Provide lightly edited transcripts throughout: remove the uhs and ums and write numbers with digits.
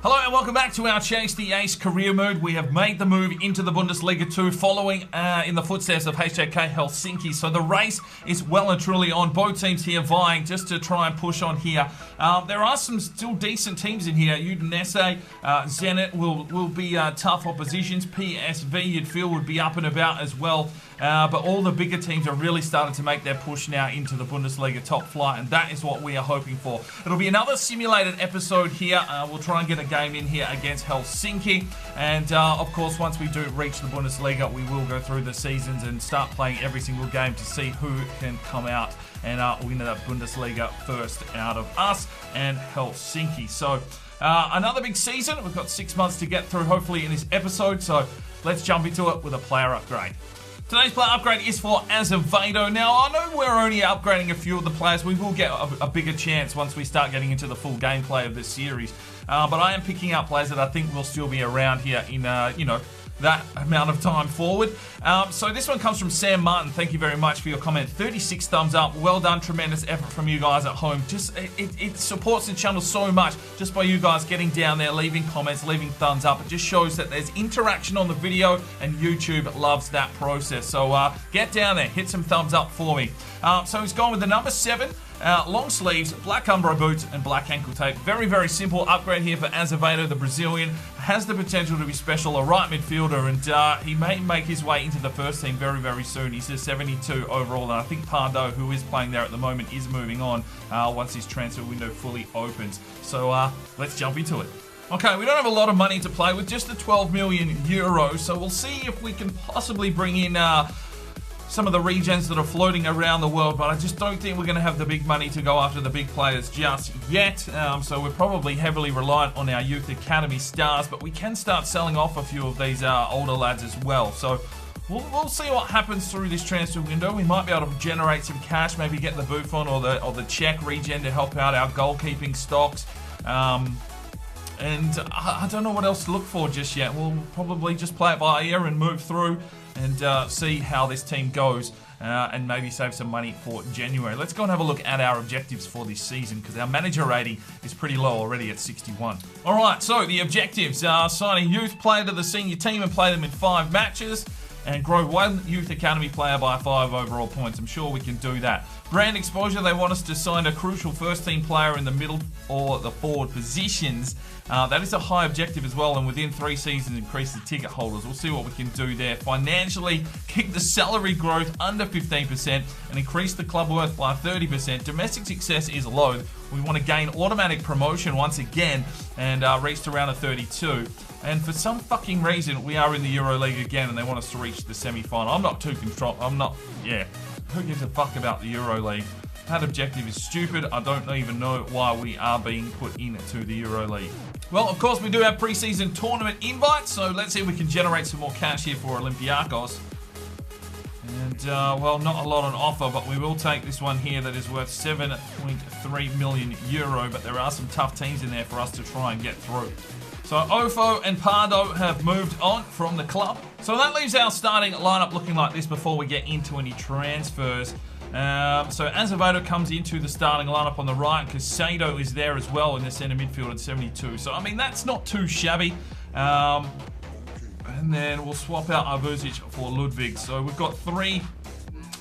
Hello and welcome back to our Chase the Ace career mode. We have made the move into the Bundesliga 2 following in the footsteps of HJK Helsinki. So the race is well and truly on. Both teams here vying just to try and push on here. There are some still decent teams in here. Udinese, Zenit will be tough oppositions. PSV, you'd feel, would be up and about as well. But all the bigger teams are really starting to make their push now into the Bundesliga top flight, and that is what we are hoping for. It'll be another simulated episode here. We'll try and get a game in here against Helsinki, and of course, once we do reach the Bundesliga, we will go through the seasons and start playing every single game to see who can come out and win the Bundesliga first out of us and Helsinki. So another big season. We've got 6 months to get through, hopefully, in this episode. So let's jump into it with a player upgrade. Today's player upgrade is for Azevedo. Now, I know we're only upgrading a few of the players. We will get a bigger chance once we start getting into the full gameplay of this series. But I am picking up players that I think will still be around here in, that amount of time forward. So this one comes from Sam Martin. Thank you very much for your comment. 36 thumbs up. Well done. Tremendous effort from you guys at home. Just it supports the channel so much just by you guys getting down there, leaving comments, leaving thumbs up. It just shows that there's interaction on the video, and YouTube loves that process. So get down there, hit some thumbs up for me. So he's gone with the number 7. Long sleeves, black Umbro boots, and black ankle tape. Very, very simple upgrade here for Azevedo, the Brazilian. Has the potential to be special, a right midfielder, and he may make his way into the first team very, very soon. He's a 72 overall, and I think Pardo, who is playing there at the moment, is moving on once his transfer window fully opens. So let's jump into it. Okay, we don't have a lot of money to play with, just the 12 million euros, so we'll see if we can possibly bring in some of the regions that are floating around the world, but I just don't think we're going to have the big money to go after the big players just yet. So we're probably heavily reliant on our youth academy stars, but we can start selling off a few of these older lads as well. So we'll see what happens through this transfer window. We might be able to generate some cash, maybe get the Buffon or the Czech regen to help out our goalkeeping stocks. And I don't know what else to look for just yet. We'll probably just play it by ear and move through and see how this team goes and maybe save some money for January. Let's go and have a look at our objectives for this season, because our manager rating is pretty low already at 61. All right, so the objectives are sign a youth player to the senior team and play them in 5 matches, and grow 1 youth academy player by 5 overall points. I'm sure we can do that. Brand exposure, they want us to sign a crucial first team player in the middle or the forward positions. That is a high objective as well, and within 3 seasons increase the ticket holders. We'll see what we can do there. Financially, keep the salary growth under 15% and increase the club worth by 30%. Domestic success is low. We want to gain automatic promotion once again and reach to round of 32. And for some fucking reason, we are in the Euro League again, and they want us to reach the semi-final. I'm not too control. Who gives a fuck about the Euro League? That objective is stupid. I don't even know why we are being put into the Euro League. Well, of course, we do have pre-season tournament invites, so let's see if we can generate some more cash here for Olympiacos. And, well, not a lot on offer, but we will take this one here that is worth 7.3 million euro, but there are some tough teams in there for us to try and get through. So Ofo and Pardo have moved on from the club. So that leaves our starting lineup looking like this before we get into any transfers. So Azevedo comes into the starting lineup on the right, because Sado is there as well in the centre midfield at 72. So, I mean, that's not too shabby. And then we'll swap out Arbuzic for Ludwig. So we've got 3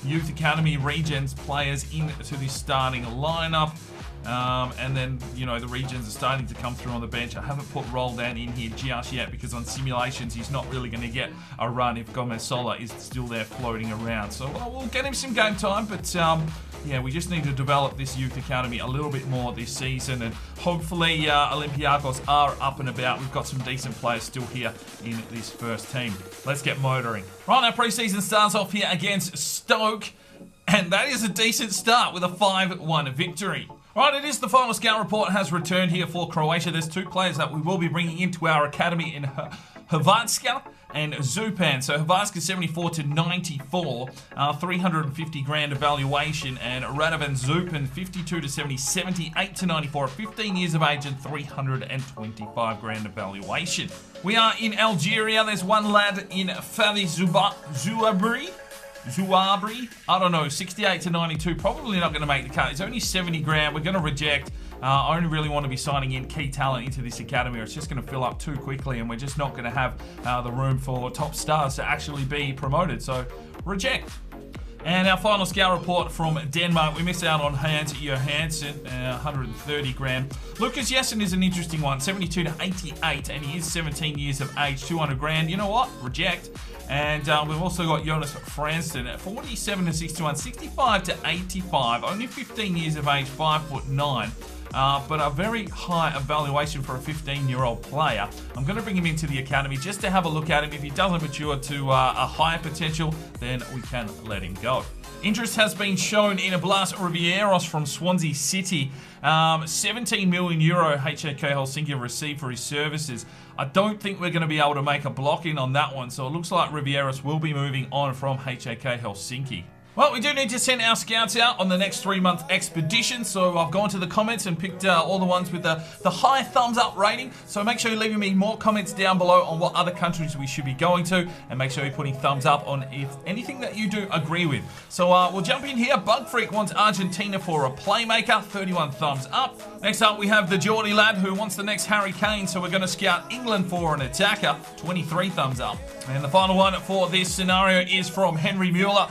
Youth Academy Regions players into the starting lineup. And then, you know, the regions are starting to come through on the bench. I haven't put Roldan in here just yet, because on simulations he's not really going to get a run if Gomez Sola is still there floating around. So we'll get him some game time, but yeah, we just need to develop this youth academy a little bit more this season, and hopefully Olympiacos are up and about. We've got some decent players still here in this first team. Let's get motoring. Right, our pre-season starts off here against Stoke, and that is a decent start with a 5-1 victory. Right, it is the final scout report has returned here for Croatia. There's 2 players that we will be bringing into our academy in Hrvatska and Zupan. So Hrvatska 74 to 94, 350 grand evaluation, and Radovan Zupan 52 to 70, 78 to 94, 15 years of age and 325 grand evaluation. We are in Algeria. There's 1 lad in Fadi Zouabri, I don't know, 68 to 92, probably not going to make the cut. It's only 70 grand. We're going to reject. I only really want to be signing in key talent into this academy, or it's just going to fill up too quickly, and we're just not going to have the room for top stars to actually be promoted. So, reject. And our final scout report from Denmark, we missed out on Hans Johansen, 130 grand. Lucas Jessen is an interesting one, 72 to 88, and he is 17 years of age, 200 grand. You know what? Reject. And we've also got Jonas Franston at 47 to 61, 65 to 85, only 15 years of age, 5'9". But a very high evaluation for a 15-year-old player. I'm going to bring him into the academy just to have a look at him. If he doesn't mature to a higher potential, then we can let him go. Interest has been shown in Blas Rivieros from Swansea City. 17 million euro HJK Helsinki have received for his services. I don't think we're going to be able to make a block in on that one, so it looks like Rivieros will be moving on from HJK Helsinki. Well, we do need to send our scouts out on the next 3-month expedition, so I've gone to the comments and picked all the ones with the high thumbs up rating. So make sure you're leaving me more comments down below on what other countries we should be going to, and make sure you're putting thumbs up on if anything that you do agree with. So we'll jump in here. Bug Freak wants Argentina for a playmaker, 31 thumbs up. Next up, we have the Geordie lad who wants the next Harry Kane, so we're going to scout England for an attacker, 23 thumbs up. And the final one for this scenario is from Henry Mueller,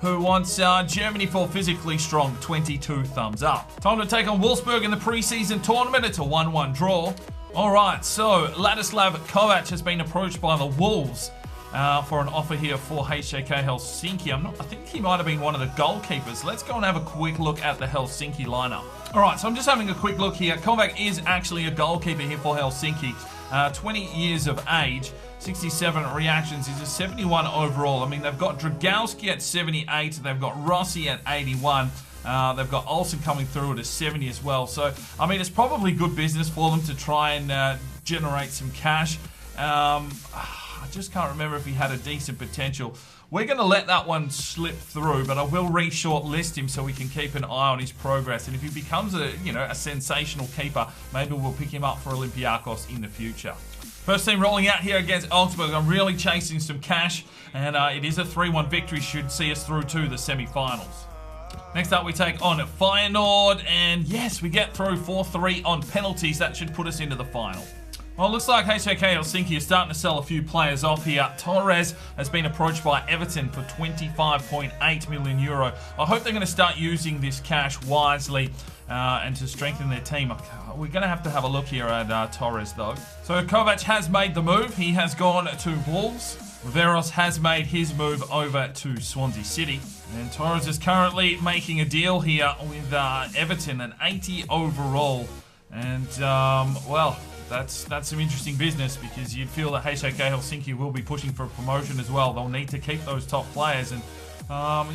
who wants Germany for physically strong, 22 thumbs up. Time to take on Wolfsburg in the preseason tournament. It's a 1-1 draw. All right, so Ladislav Kovac has been approached by the Wolves for an offer here for HJK Helsinki. I think he might have been one of the goalkeepers. Let's go and have a quick look at the Helsinki lineup. All right, so I'm just having a quick look here. Kovac is actually a goalkeeper here for Helsinki. 20 years of age, 67 reactions. He's a 71 overall. I mean, they've got Dragowski at 78. They've got Rossi at 81. They've got Olsen coming through at a 70 as well. So, I mean, it's probably good business for them to try and generate some cash. I just can't remember if he had a decent potential. We're going to let that one slip through, but I will re-shortlist him so we can keep an eye on his progress. And if he becomes a sensational keeper, maybe we'll pick him up for Olympiacos in the future. First team rolling out here against Augsburg. I'm really chasing some cash, and it is a 3-1 victory. Should see us through to the semi-finals. Next up, we take on Feyenoord, and yes, we get through 4-3 on penalties. That should put us into the final. Well, it looks like HJK Helsinki is starting to sell a few players off here. Torres has been approached by Everton for 25.8 million euro. I hope they're going to start using this cash wisely and to strengthen their team. We're going to have a look here at Torres, though. So Kovac has made the move. He has gone to Wolves. Veros has made his move over to Swansea City. And Torres is currently making a deal here with Everton, an 80 overall. And, well, that's some interesting business, because you'd feel that HJK Helsinki will be pushing for a promotion as well. They'll need to keep those top players, and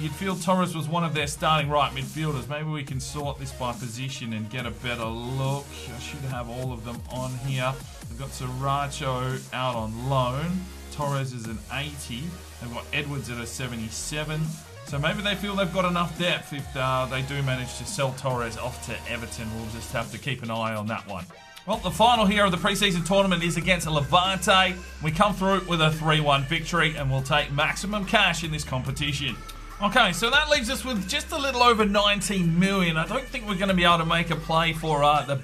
you'd feel Torres was one of their starting right midfielders. Maybe we can sort this by position and get a better look. I should have all of them on here. They've got Sriracho out on loan. Torres is an 80. They've got Edwards at a 77. So maybe they feel they've got enough depth if they do manage to sell Torres off to Everton. We'll just have to keep an eye on that one. Well, the final here of the preseason tournament is against Levante. We come through with a 3-1 victory, and we'll take maximum cash in this competition. Okay, so that leaves us with just a little over 19 million. I don't think we're going to be able to make a play for the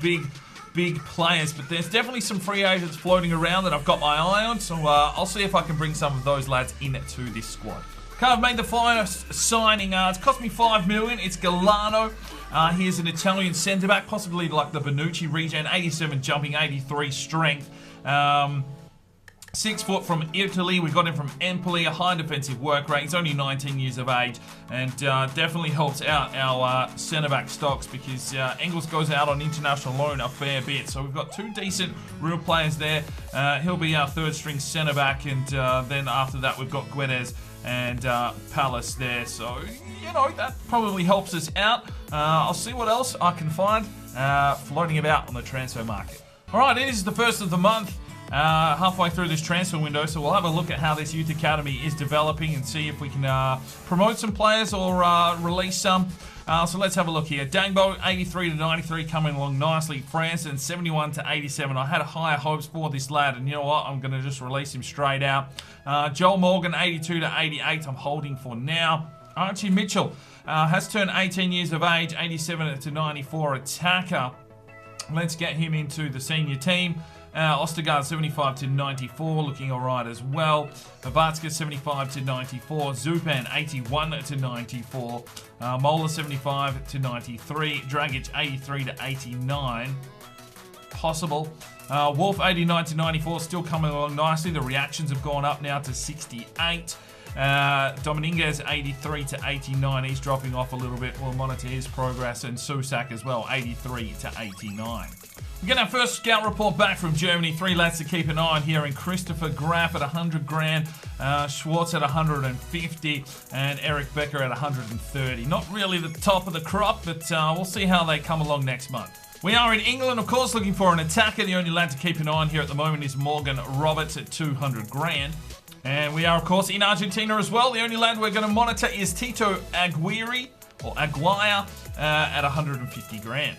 big players, but there's definitely some free agents floating around that I've got my eye on, so I'll see if I can bring some of those lads into this squad. Okay, I've made the first signing. It's cost me 5 million. It's Galano. Here's an Italian centre-back, possibly like the Bonucci regen, 87 jumping, 83 strength. 6 foot from Italy. We got him from Empoli, a high defensive work rate. He's only 19 years of age, and definitely helps out our centre-back stocks, because Engels goes out on international loan a fair bit. So we've got 2 decent real players there. He'll be our third-string centre-back, and then after that we've got Guedes and Palace there. So, that probably helps us out. I'll see what else I can find floating about on the transfer market. All right, it is the first of the month. Halfway through this transfer window, so we'll have a look at how this youth academy is developing and see if we can promote some players or release some. So let's have a look here. Dangbo, 83 to 93, coming along nicely. Franson, 71 to 87. I had higher hopes for this lad, and you know what? I'm going to just release him straight out. Joel Morgan, 82 to 88. I'm holding for now. Archie Mitchell has turned 18 years of age, 87 to 94 attacker. Let's get him into the senior team. Ostergaard 75 to 94, looking alright as well. Babatska 75 to 94. Zupan 81 to 94. Mola 75 to 93. Dragic 83 to 89. Possible. Wolf 89 to 94, still coming along nicely. The reactions have gone up now to 68. Dominguez 83 to 89. He's dropping off a little bit. We'll monitor his progress. And Susak as well, 83 to 89. We get our first scout report back from Germany. 3 lads to keep an eye on here, and Christopher Graf at 100 grand, Schwartz at 150, and Eric Becker at 130. Not really the top of the crop, but we'll see how they come along next month. We are in England, of course, looking for an attacker. The only lad to keep an eye on here at the moment is Morgan Roberts at 200 grand. And we are, of course, in Argentina as well. The only lad we're going to monitor is Tito Aguirre, or Aguirre, at 150 grand.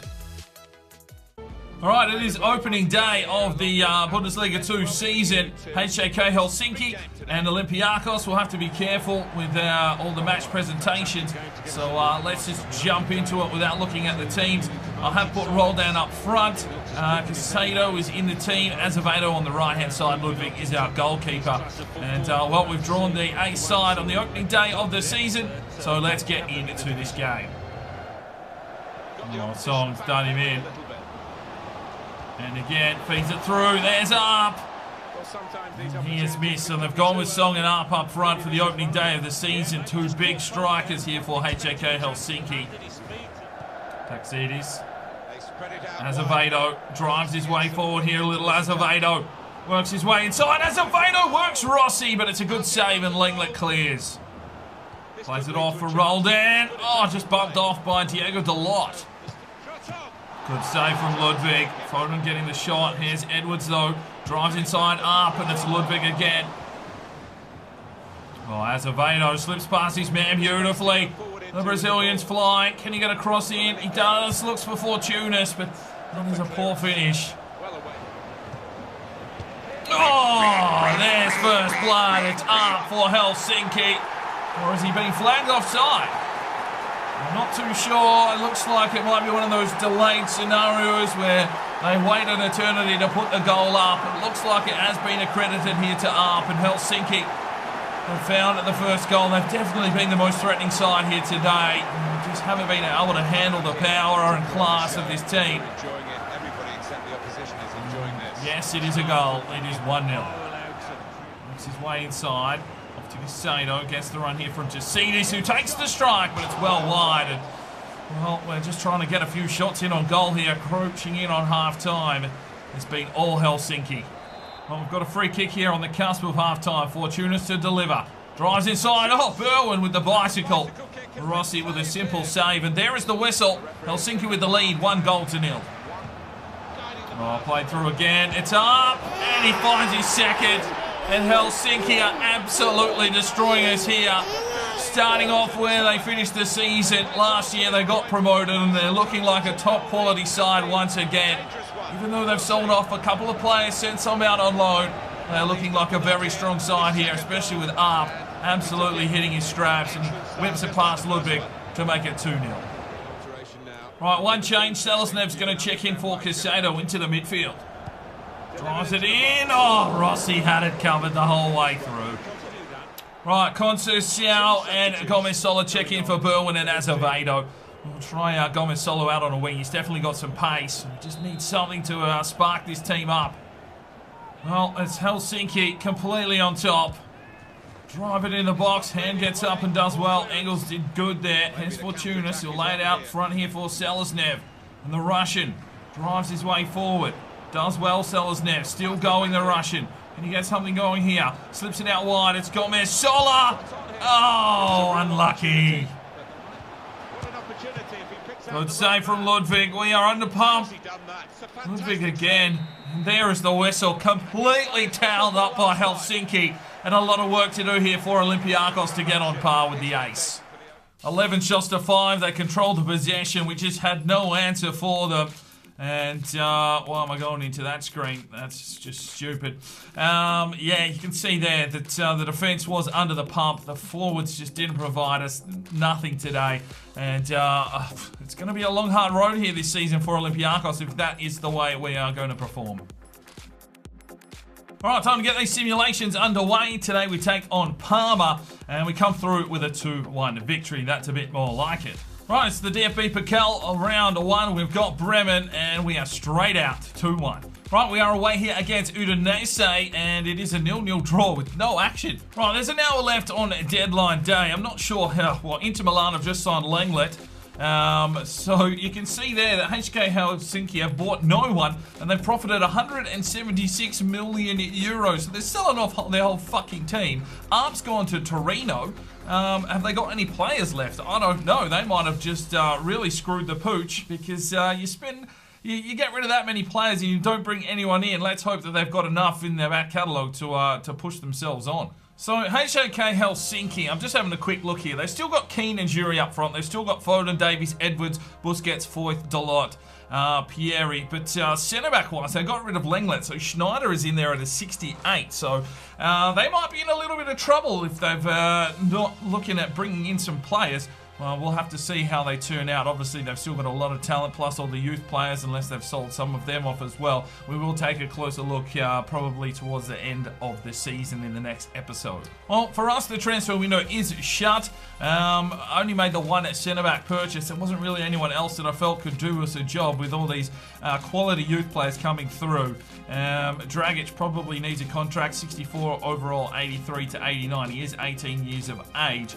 All right, it is opening day of the Bundesliga 2 season. HJK Helsinki and Olympiacos will have to be careful with all the match presentations. So let's just jump into it without looking at the teams. I have put Roldan up front. Casado is in the team. Azevedo on the right-hand side. Ludwig is our goalkeeper. And, well, we've drawn the A side on the opening day of the season. So let's get into this game. Oh, Song's done him in. And again, feeds it through. There's Arp. He has missed. So they've gone with Song and Arp up front for the opening day of the season. 2 big strikers here for HJK Helsinki. Taxidis. Azevedo drives his way forward here. A little Azevedo works his way inside. Azevedo works Rossi, but it's a good save and Lenglet clears. Plays it off for Roldan. Oh, just bumped off by Diego Dalot. Good save from Ludwig. Foden getting the shot. Here's Edwards, though. Drives inside up, and it's Ludwig again. Oh, Azevedo slips past his man beautifully. The Brazilian's flying. Can he get a cross in? He does. Looks for Fortunas, but that is a poor finish. Oh, there's first blood. It's up for Helsinki. Or has he been flagged offside? I'm not too sure. It looks like it might be one of those delayed scenarios where they wait an eternity to put the goal up. It looks like it has been accredited here to Arp, and Helsinki have found at the first goal. They've definitely been the most threatening side here today. They just haven't been able to handle the power and class of this team. Everybody except the opposition is enjoying this. Yes, it is a goal. It is 1-0. Makes his way inside. To Casado, gets the run here from Taxidis, who takes the strike, but it's well wide. And, well, we're just trying to get a few shots in on goal here, crouching in on half-time. It's been all Helsinki. Well, we've got a free kick here on the cusp of half-time. Fortunas to deliver. Drives inside. Oh, Berwin with the bicycle. Rossi with a simple save, and there is the whistle. Helsinki with the lead, 1-0. Oh, played through again. It's up, and he finds his second. And Helsinki are absolutely destroying us here. Starting off where they finished the season. Last year they got promoted and they're looking like a top quality side once again. Even though they've sold off a couple of players, sent some out on loan, they're looking like a very strong side here, especially with Arp absolutely hitting his straps, and he whips it past Ludwig to make it 2-0. Right, one change. Selesnev's going to check in for Casado into the midfield. Drives it in. Oh, Rossi had it covered the whole way through. Right, Conceição and Gomez Solo check in for Berwin and Azevedo. We'll try Gomez Solo out on a wing. He's definitely got some pace. We just need something to spark this team up. Well, it's Helsinki completely on top. Drive it in the box. Hand gets up and does well. Engels did good there. Here's Fortunas. He'll lay it out front here for Selesnev. And the Russian drives his way forward. Does well, Selesnev. Still going, the Russian. And he gets something going here. Slips it out wide. It's Gomez Sola. Oh, unlucky. Good save from Ludwig. We are under pump. Ludwig again. And there is the whistle. Completely towed up by Helsinki. And a lot of work to do here for Olympiacos to get on par with the ace. 11 shots to 5. They controlled the possession. We just had no answer for them. And why am I going into that screen? That's just stupid. Yeah, you can see there that the defence was under the pump. The forwards just didn't provide us nothing today. And it's going to be a long, hard road here this season for Olympiacos if that is the way we are going to perform. All right, time to get these simulations underway. Today we take on Parma, and we come through with a 2-1 victory. That's a bit more like it. Right, it's the DFB Pokal round 1. We've got Bremen, and we are straight out 2-1. Right, we are away here against Udinese, and it is a 0-0 draw with no action. Right, there's an hour left on deadline day. I'm not sure how. Well, Inter Milan have just signed Lenglet. So you can see there that HJK Helsinki have bought no one, and they've profited 176 million euros. So they're selling off their whole fucking team. Arp's gone to Torino. Have they got any players left? I don't know. They might have just really screwed the pooch because you get rid of that many players and you don't bring anyone in. Let's hope that they've got enough in their back catalogue to push themselves on. So, HJK Helsinki, I'm just having a quick look here. They've still got Keane and Jury up front. They've still got Foden, Davies, Edwards, Busquets, Foyth, Dalot, Pieri. But centre-back-wise, they got rid of Lenglet. So, Schneider is in there at a 68. So, they might be in a little bit of trouble if they've not looking at bringing in some players. Well, we'll have to see how they turn out. Obviously, they've still got a lot of talent, plus all the youth players, unless they've sold some of them off as well. We will take a closer look probably towards the end of the season in the next episode. Well, for us, the transfer window is shut. I only made the one centre-back purchase. There wasn't really anyone else that I felt could do us a job with all these quality youth players coming through. Dragic probably needs a contract, 64 overall, 83 to 89. He is 18 years of age.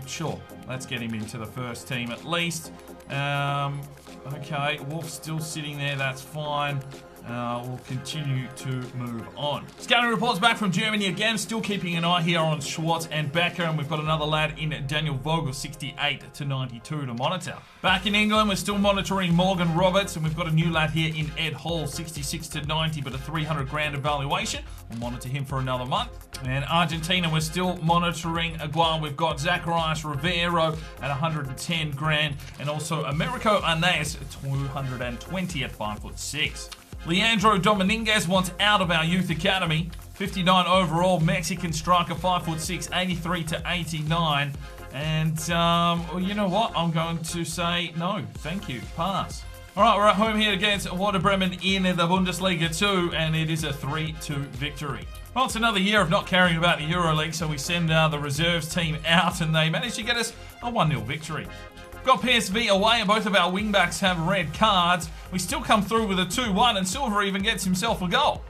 Sure, let's get him into the first team at least. Okay, Wolf's still sitting there, that's fine. We'll continue to move on. Scouting reports back from Germany again, still keeping an eye here on Schwartz and Becker, and we've got another lad in Daniel Vogel, 68 to 92 to monitor. Back in England, we're still monitoring Morgan Roberts, and we've got a new lad here in Ed Hall, 66 to 90, but a 300 grand evaluation. We'll monitor him for another month. And Argentina, we're still monitoring Aguan. We've got Zacharias Rivero at 110 grand, and also Americo Arnaez at 220 at 5'6". Leandro Dominguez wants out of our youth academy. 59 overall, Mexican striker, 5'6", 83 to 89. And, well, you know what? I'm going to say no, thank you, pass. All right, we're at home here against Werder Bremen in the Bundesliga 2, and it is a 3-2 victory. Well, it's another year of not caring about the EuroLeague, so we send the reserves team out, and they managed to get us a 1-0 victory. Got PSV away, and both of our wingbacks have red cards. We still come through with a 2-1, and Silva even gets himself a goal.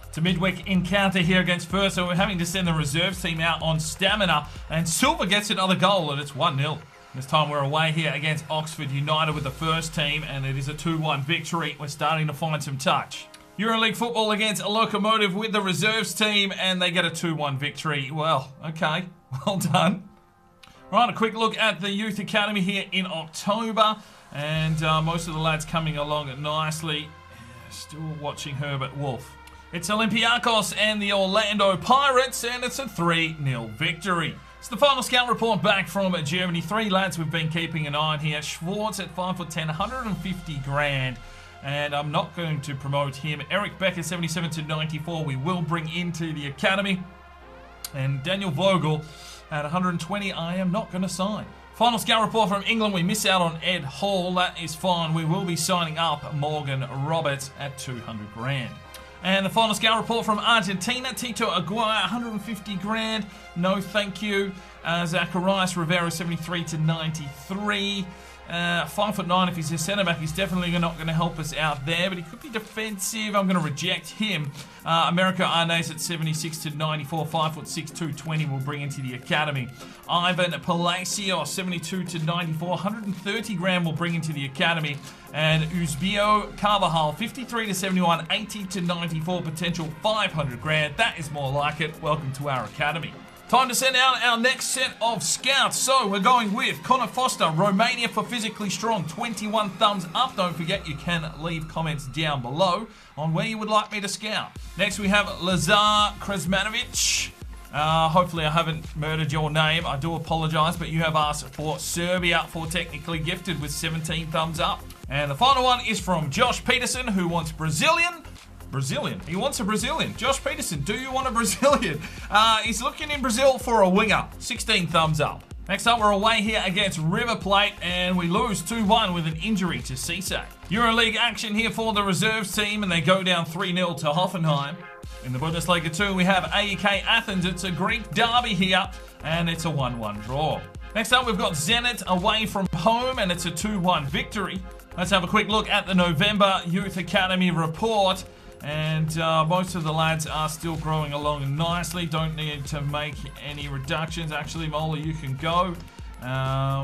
It's a midweek encounter here against First, so we're having to send the reserves team out on stamina, and Silva gets another goal, and it's 1-0. This time we're away here against Oxford United with the first team, and it is a 2-1 victory. We're starting to find some touch. EuroLeague football against a Lokomotiv with the reserves team, and they get a 2-1 victory. Well, okay, well done. Right, a quick look at the Youth Academy here in October, and most of the lads coming along nicely. Still watching Herbert Wolf. It's Olympiacos and the Orlando Pirates, and it's a 3-0 victory. It's the final scout report back from Germany. 3 lads we've been keeping an eye on here. Schwartz at 5'10", 150 grand. And I'm not going to promote him. Eric Becker, 77 to 94, we will bring into the academy. And Daniel Vogel at 120, I am not going to sign. Final scout report from England, we miss out on Ed Hall. That is fine. We will be signing up Morgan Roberts at 200 grand. And the final scout report from Argentina, Tito Aguirre, 150 grand. No, thank you. Zacharias Rivero, 73 to 93. 5'9", if he's a centre-back, he's definitely not going to help us out there, but he could be defensive. I'm going to reject him. Americo Arnaez at 76 to 94, 5'6", 220 will bring into the academy. Ivan Palacios, 72 to 94, 130 grand will bring into the academy. And Uzbio Carvajal, 53 to 71, 80 to 94, potential 500 grand. That is more like it. Welcome to our academy. Time to send out our next set of scouts. So we're going with Connor Foster, Romania for physically strong, 21 thumbs up. Don't forget you can leave comments down below on where you would like me to scout. Next we have Lazar Krsmanovic. Hopefully I haven't murdered your name. I do apologise, but you have asked for Serbia for technically gifted with 17 thumbs up. And the final one is from Josh Peterson, who wants Brazilian. He wants a Brazilian. Josh Peterson, do you want a Brazilian? He's looking in Brazil for a winger. 16 thumbs up. Next up, we're away here against River Plate, and we lose 2-1 with an injury to Cisse. EuroLeague action here for the reserves team, and they go down 3-0 to Hoffenheim. In the Bundesliga 2, we have AEK Athens. It's a Greek derby here, and it's a 1-1 draw. Next up, we've got Zenit away from home, and it's a 2-1 victory. Let's have a quick look at the November Youth Academy report. And most of the lads are still growing along nicely. Don't need to make any reductions. Actually, Mola, you can go.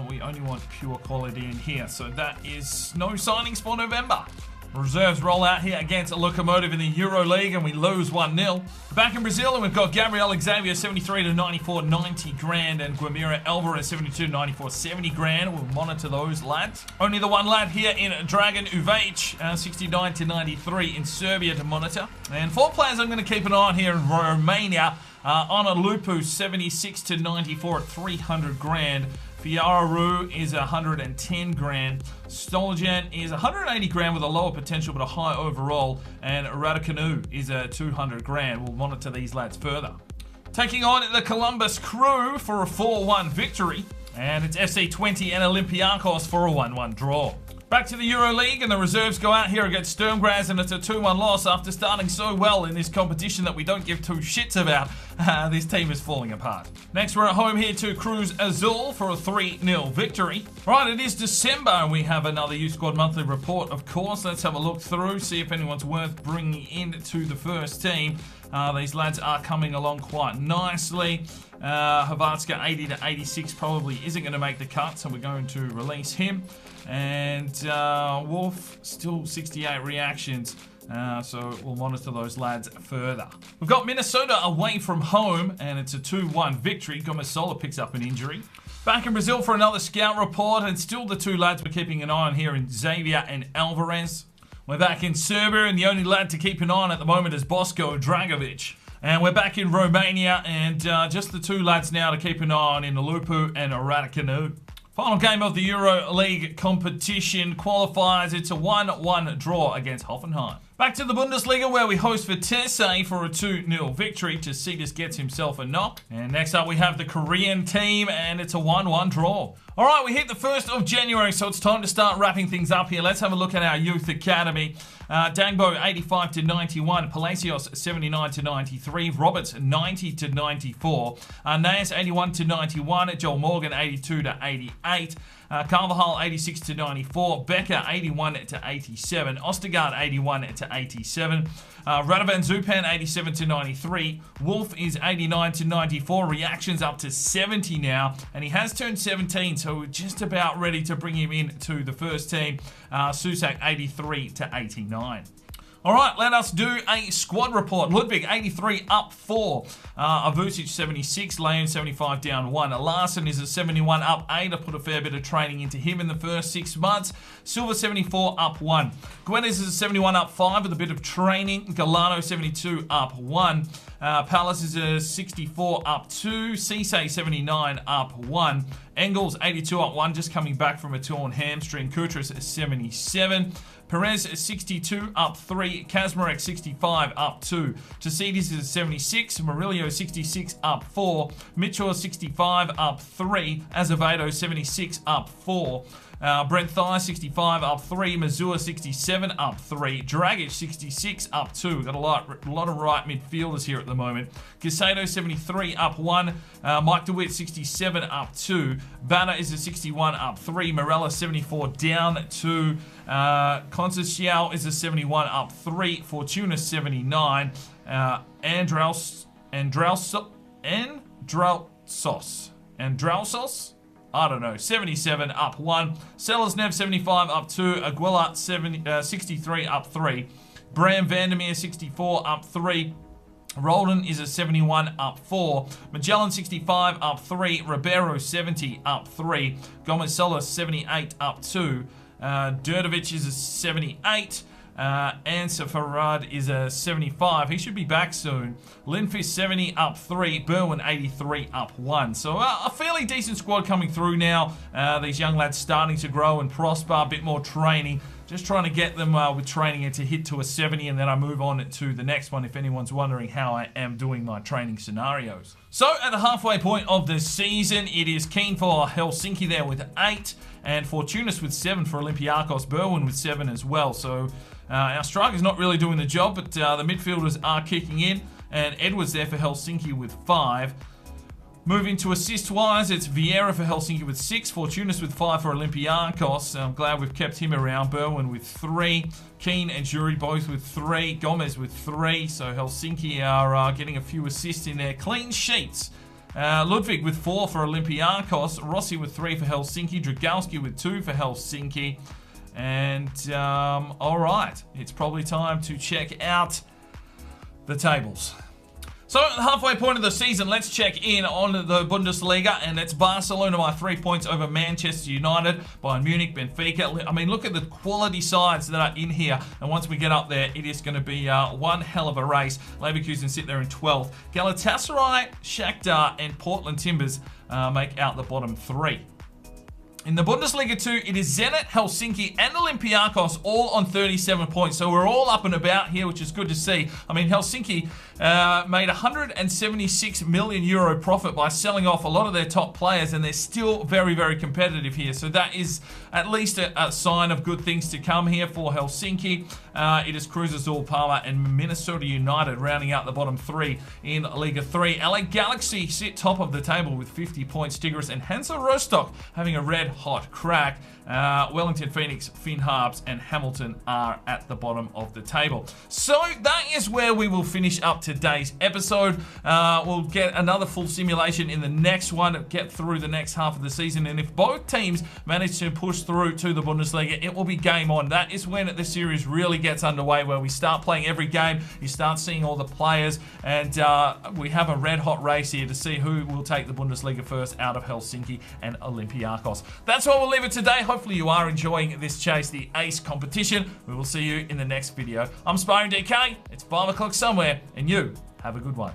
We only want pure quality in here. So that is no signings for November. Reserves roll out here against Lokomotiv in the EuroLeague, and we lose 1-0. Back in Brazil, and we've got Gabriel Xavier 73 to 94, 90 grand, and Guamira Alvarez 72 to 94, 70 grand. We'll monitor those lads. Only the one lad here in Dragon Uvaic, 69 to 93 in Serbia to monitor. And 4 players I'm going to keep an eye on here in Romania. Honor Lupu 76 to 94 at 300 grand. Fiararu is 110 grand. Stolajan is 180 grand with a lower potential but a high overall. And Radicanu is 200 grand. We'll monitor these lads further. Taking on the Columbus Crew for a 4-1 victory. And it's FC20 and Olympiacos for a 1-1 draw. Back to the EuroLeague, and the reserves go out here against Sturmgras, and it's a 2-1 loss after starting so well in this competition that we don't give two shits about. This team is falling apart. Next, we're at home here to Cruz Azul for a 3-0 victory. Right, it is December, and we have another Youth Squad monthly report, of course. Let's have a look through, see if anyone's worth bringing into the first team. These lads are coming along quite nicely. Havartska 80 to 86 probably isn't going to make the cut, so we're going to release him. And Wolf, still 68 reactions, so we'll monitor those lads further. We've got Minnesota away from home, and it's a 2-1 victory. Gomesola picks up an injury. Back in Brazil for another scout report, and still the 2 lads we're keeping an eye on here in Xavier and Alvarez. We're back in Serbia, and the only lad to keep an eye on at the moment is Bosko Dragovic. And we're back in Romania, and just the 2 lads now to keep an eye on in Lupu and Radicanu. Final game of the EuroLeague competition qualifiers. It's a 1-1 draw against Hoffenheim. Back to the Bundesliga, where we host Vitesse for a 2-0 victory. Tacitus gets himself a knock. And next up, we have the Korean team, and it's a 1-1 draw. All right, we hit the 1st of January, so it's time to start wrapping things up here. Let's have a look at our Youth Academy. Dangbo 85 to 91, Palacios 79 to 93, Roberts 90 to 94, Naas 81 to 91, Joel Morgan 82 to 88, Carvajal 86 to 94, Becker 81 to 87, Ostergaard 81 to 87, Radovan Zupan 87 to 93, Wolf is 89 to 94, reactions up to 70 now, and he has turned 17, so we're just about ready to bring him in to the first team. Susak 83 to 89. All right, let us do a squad report. Ludwig, 83, up 4. Avucic, 76. Leon, 75, down 1. Larson is a 71, up 8. I put a fair bit of training into him in the first 6 months. Silva, 74, up 1. Gwenez is a 71, up 5 with a bit of training. Galano, 72, up 1. Palace is a 64, up 2. Cisse, 79, up 1. Engels, 82, up 1, just coming back from a torn hamstring. Kutras, 77. Perez, 62, up 3. Kazmarek, 65, up 2. Tacidis is 76. Murillo, 66, up 4. Mitchell, 65, up 3. Azevedo, 76, up 4. Brent Thye, 65, up 3. Mazur, 67, up 3. Dragic, 66, up 2. Got a lot of right midfielders here at the moment. Casado, 73, up 1. Mike DeWitt, 67, up 2. Banner is a 61, up 3. Morella, 74, down 2. Conceicao is a 71, up 3. Fortuna, 79. Andrausos? I don't know. 77, up 1. Selesnev, 75, up 2. Aguila, 63, up 3. Bram Vandermeer, 64, up 3. Roldan is a 71, up 4. Magellan, 65, up 3. Ribeiro, 70, up 3. Gomez Solis, 78, up 2. Durdovic is a 78. Ansa Farad is a 75. He should be back soon. Lindfish 70, up 3. Berwin 83, up 1. So a fairly decent squad coming through now. These young lads starting to grow and prosper. A bit more training. Just trying to get them with training and to hit to a 70, and then I move on to the next one if anyone's wondering how I am doing my training scenarios. So at the halfway point of the season, it is Keen for Helsinki there with 8, and Fortunas with 7 for Olympiacos, Berwyn with 7 as well. So our striker's not really doing the job, but the midfielders are kicking in, and Edwards there for Helsinki with 5. Moving to assist-wise, it's Vieira for Helsinki with 6, Fortunas with 5 for Olympiacos. I'm glad we've kept him around. Berwyn with 3, Keane and Jury both with 3, Gomez with 3. So Helsinki are getting a few assists in there. Clean sheets. Ludwig with 4 for Olympiacos, Rossi with 3 for Helsinki, Dragowski with 2 for Helsinki. And, alright, it's probably time to check out the tables. So at the halfway point of the season, let's check in on the Bundesliga, and it's Barcelona by 3 points over Manchester United, Bayern Munich, Benfica. I mean, look at the quality sides that are in here, and once we get up there, it is going to be one hell of a race. Leverkusen sit there in 12th. Galatasaray, Shakhtar, and Portland Timbers make out the bottom 3. In the Bundesliga 2, it is Zenit, Helsinki, and Olympiacos all on 37 points. So we're all up and about here, which is good to see. I mean, Helsinki made €176 million profit by selling off a lot of their top players, and they're still very, very competitive here. So that is at least a sign of good things to come here for Helsinki. It is Cruz Azul, Parma, and Minnesota United rounding out the bottom 3 in Liga 3. LA Galaxy sit top of the table with 50 points. Tigres and Hansa Rostock having a red-hot crack. Wellington Phoenix, Finn Harps, and Hamilton are at the bottom of the table. So that is where we will finish up today's episode. We'll get another full simulation in the next one, get through the next half of the season, and if both teams manage to push through to the Bundesliga, it will be game on. That is when the series really gets underway, where we start playing every game, you start seeing all the players, and we have a red-hot race here to see who will take the Bundesliga first out of Helsinki and Olympiacos. That's where we'll leave it today. Hopefully you are enjoying this Chase the Ace competition. We will see you in the next video. I'm Sparring DK. It's 5 o'clock somewhere, and you have a good one.